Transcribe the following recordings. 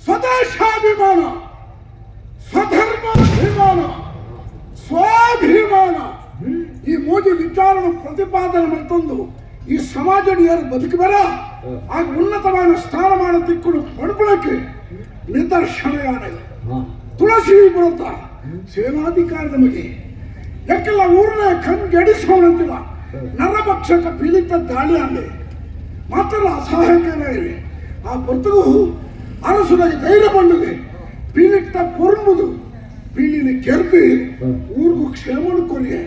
ಸ್ವದೇಶಾಭಿಮಾನ, ಸ್ವಧರ್ಮಾಭಿಮಾನ, ಸ್ವಾಭಿಮಾನ ಈ ಮೂರು ವಿಚಾರವನ್ನು ಪ್ರತಿಪಾದನೆ ಮಾಡ್ತಂದು ಈ ಸಮಾಜಡಿಯರು ಬದುಕಿಬರ ಆಗ ಉನ್ನತವಾದ ಸ್ಥಾನಮಾನ ತಿಕ್ಕಲು ಪಡ್ಕೊಳ್ಳಕ್ಕೆ ನಿದರ್ಶನ ತುಳಸಿ ಬರುತ್ತ ಸೇನಾಧಿಕಾರಿ ನಮಗೆ ಯಾಕೆಲ್ಲ ಊರನ್ನ ಕಣ್ಗೆಡಿಸ್ಕೊಂಡಂತಿಲ್ಲ ನರಭಕ್ಷಕ ಪೀಡಿತ ದಾಳಿ ಆಗಲಿ ಮಾತ್ರ ಅಸಹಾಯಕರ ಇವೆ ಆ ಬದುಕು ಅರಸುನಾಗಿ ಧೈರ್ಯ ಬಂದಿದೆ ಪೀಡಿತ ಪೊರ್ಮುದು ಪೀಳಿನ ಕೆರ್ದಿ ಊರಿಗೂ ಕ್ಷೇಮನ ಕೊರಿಯೆ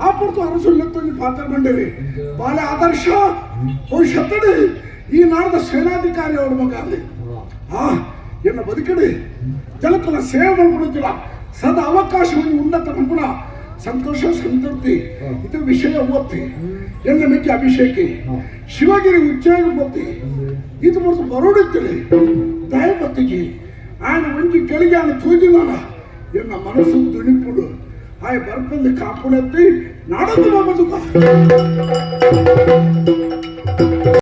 ಆ ಪುರ್ತು ಅರಸುಲ್ಲೆತ್ತೊಂದು ಪಾತ್ರ ಬಂದಿವೆ ಬಾಳೆ ಆದರ್ಶ ಭವಿಷ್ಯತ್ತಡೆ ಈ ನಾಡದ ಸೇನಾಧಿಕಾರಿ ಅವರ ಮಗ ಅಲ್ಲಿ ಎನ್ನ ಬದುಕಡೆ ಜನಕ್ಕೆಲ್ಲ ಸೇವೆ ಮಾಡ್ಕೊಡುತ್ತಿಲ್ಲ ಸದಾ ಅವಕಾಶವನ್ನು ಉನ್ನತ ಮಕ್ಕಳ ಸಂತೋಷ ಸಂತೃಪ್ತಿ ಇದು ವಿಷಯ ಓದ್ತಿ ಎನ್ನ ಮಿಕ್ಕಿ ಅಭಿಷೇಕಿ ಶಿವಗಿರಿ ಉಚ್ಚೇಗ ಓದ್ತಿ ಇದು ಬರ್ತು ಬರೋಡುತ್ತೇನೆ ದಯಪತ್ತಿಗೆ ಆಯ್ನ ಒಂಜಿ ಕೆಳಗೆ ಆನ ತೂಜಿಲ್ಲ ಎನ್ನ ಮನಸ್ಸು ದುಣಿಪುಡು ಆಯ್ ಬರ್ಪಂದು ಕಾಪುಣೆತ್ತಿ ನಾಡದು ಬದುಕ